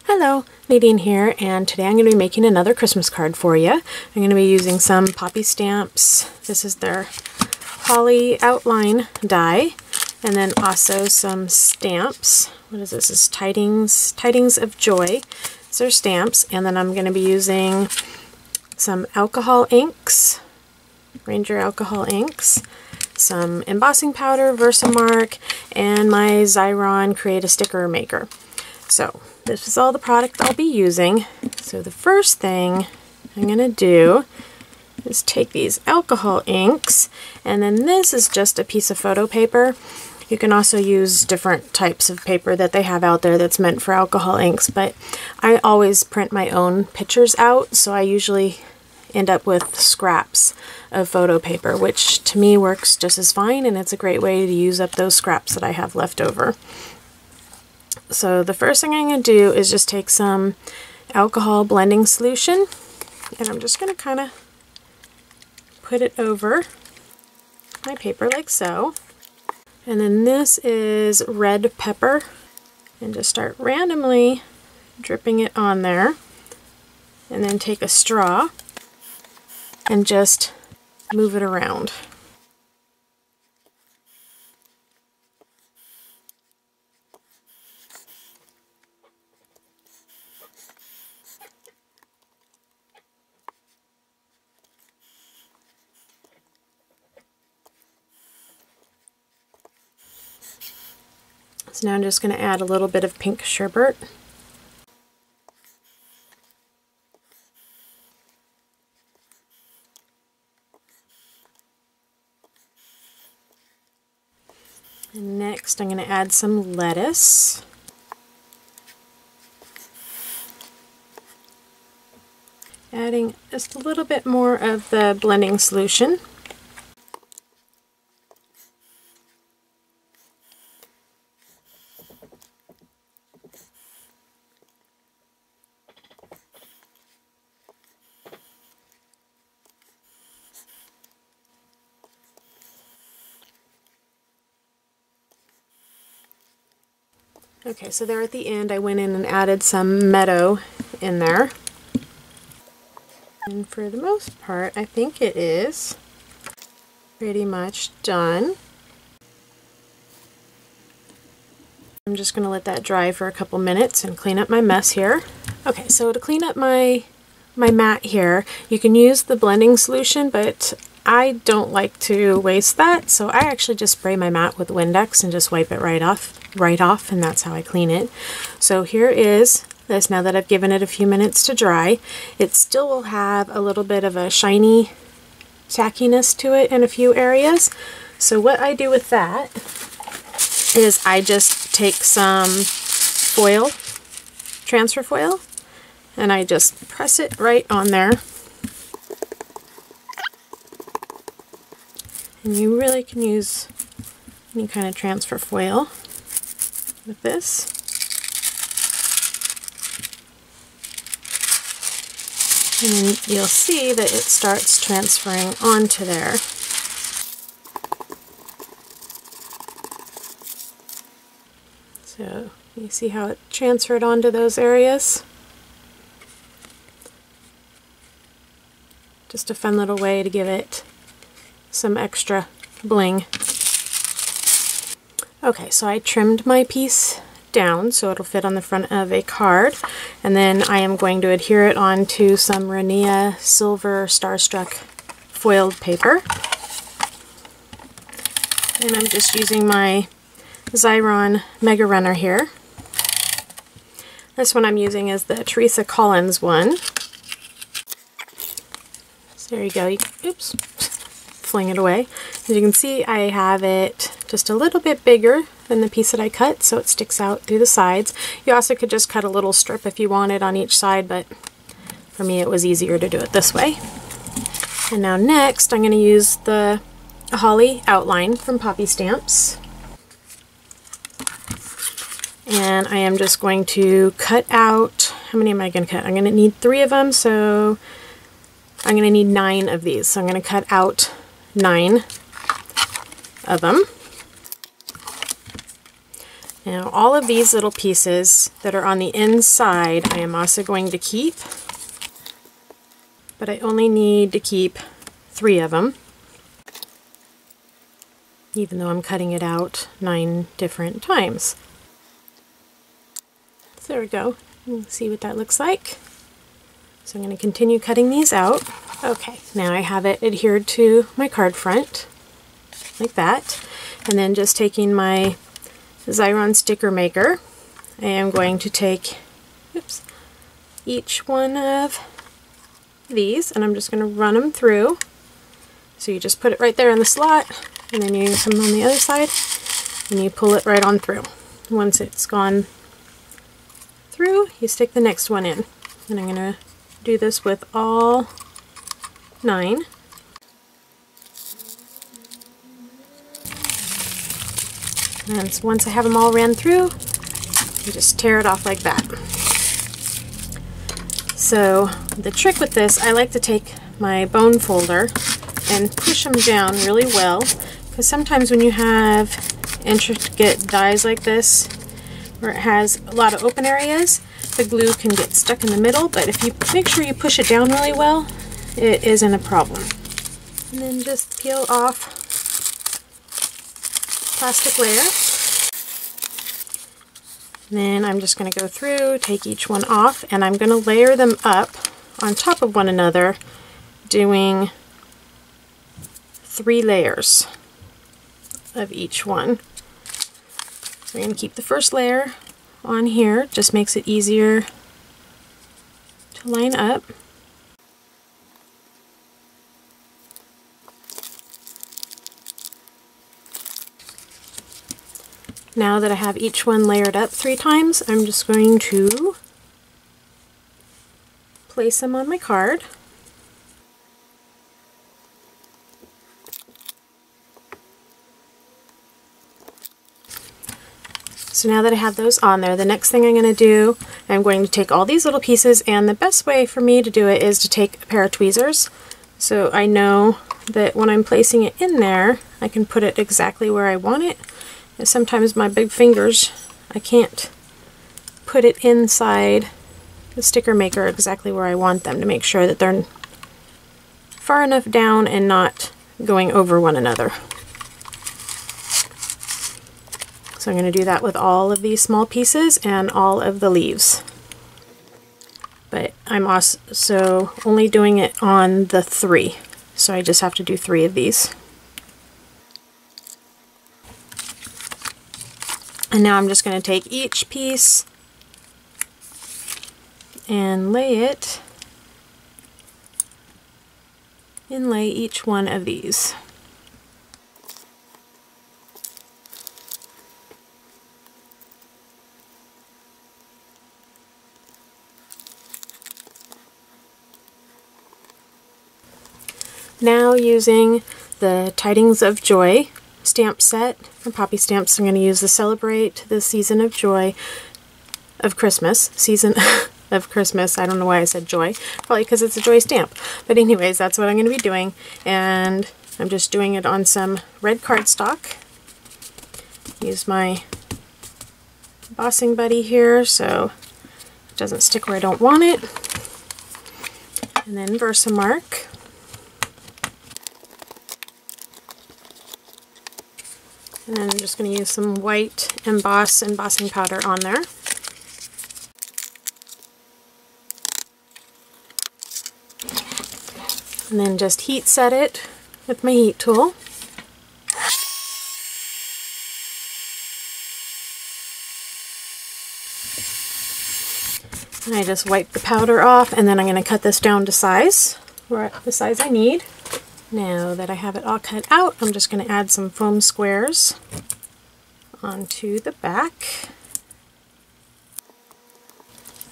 Hello, Nadine here, and today I'm going to be making another Christmas card for you. I'm going to be using some Poppystamps. This is their Holly outline die, and then also some stamps. What is this? This is Tidings of Joy. These are stamps, and then I'm going to be using some alcohol inks, Ranger alcohol inks, some embossing powder, VersaMark, and my Xyron Create-A-Sticker maker. So this is all the product I'll be using. So the first thing I'm going to do is take these alcohol inks, and then this is just a piece of photo paper. You can also use different types of paper that they have out there that's meant for alcohol inks, but I always print my own pictures out, so I usually end up with scraps of photo paper, which to me works just as fine, and it's a great way to use up those scraps that I have left over. So the first thing I'm going to do is just take some alcohol blending solution, and I'm just going to kind of put it over my paper like so. And then this is red pepper, and just start randomly dripping it on there, and then take a straw and just move it around. So now I'm just going to add a little bit of pink sherbet. And next I'm going to add some lettuce. Adding just a little bit more of the blending solution. Okay, so there at the end I went in and added some Meadow in there. And for the most part, I think it is pretty much done. I'm just going to let that dry for a couple minutes and clean up my mess here. Okay, so to clean up my mat here, you can use the blending solution, but I don't like to waste that, so I actually just spray my mat with Windex and just wipe it right off, and that's how I clean it. So here is this. Now that I've given it a few minutes to dry, it still will have a little bit of a shiny tackiness to it in a few areas. So what I do with that is I just take some foil, transfer foil, and I just press it right on there. And you really can use any kind of transfer foil with this. And then you'll see that it starts transferring onto there. So you see how it transferred onto those areas? Just a fun little way to give it some extra bling. Okay, so I trimmed my piece down so it'll fit on the front of a card, and then I am going to adhere it onto some Rinea silver Starstruck foiled paper. And I'm just using my Xyron Mega Runner here. This one I'm using is the Teresa Collins one. So there you go. Oops. Fling it away. As you can see, I have it just a little bit bigger than the piece that I cut, so it sticks out through the sides. You also could just cut a little strip if you wanted on each side, but for me it was easier to do it this way. And now next I'm going to use the Holly outline from Poppystamps. And I am just going to cut out, how many am I going to cut? I'm going to need 3 of them, so I'm going to need 9 of these. So I'm going to cut out 9 of them. Now all of these little pieces that are on the inside I am also going to keep, but I only need to keep 3 of them, even though I'm cutting it out 9 different times. So there we go. You can see what that looks like. So I'm going to continue cutting these out. Okay, now I have it adhered to my card front, like that. And then just taking my Xyron sticker maker, I am going to take each one of these, and I'm just going to run them through. So you just put it right there in the slot, and then you come on the other side, and you pull it right on through. Once it's gone through, you stick the next one in. And I'm going to do this with all 9. And once I have them all ran through, you just tear it off like that. So the trick with this, I like to take my bone folder and push them down really well, because sometimes when you have intricate dies like this, where it has a lot of open areas, the glue can get stuck in the middle, but if you make sure you push it down really well, it isn't a problem. And then just peel off plastic layer. And then I'm just going to go through, take each one off, and I'm going to layer them up on top of one another, doing 3 layers of each one. We're going to keep the first layer on here, just makes it easier to line up. Now that I have each one layered up 3 times, I'm just going to place them on my card. So now that I have those on there, the next thing I'm going to do, I'm going to take all these little pieces, and the best way for me to do it is to take a pair of tweezers. So I know that when I'm placing it in there, I can put it exactly where I want it. And sometimes my big fingers, I can't put it inside the sticker maker exactly where I want them, to make sure that they're far enough down and not going over one another. So I'm going to do that with all of these small pieces and all of the leaves. But I'm also only doing it on the 3, so I just have to do 3 of these. And now I'm just going to take each piece and inlay each one of these. Now, using the Tidings of Joy stamp set from Poppystamps, I'm going to use the Celebrate the Season of Joy of Christmas. Season of Christmas. I don't know why I said joy. Probably because it's a joy stamp. But anyways, that's what I'm going to be doing. And I'm just doing it on some red cardstock. Use my embossing buddy here so it doesn't stick where I don't want it. And then VersaMark. And then I'm just going to use some white embossing powder on there. And then just heat set it with my heat tool. And I just wipe the powder off, and then I'm going to cut this down to size, the size I need. Now that I have it all cut out, I'm just going to add some foam squares onto the back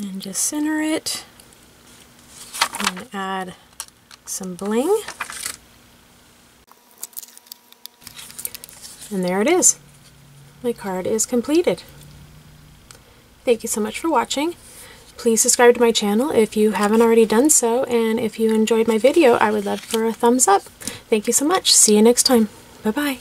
and just center it and add some bling. And there it is. My card is completed. Thank you so much for watching. Please subscribe to my channel if you haven't already done so, and if you enjoyed my video, I would love for a thumbs up. Thank you so much. See you next time. Bye-bye.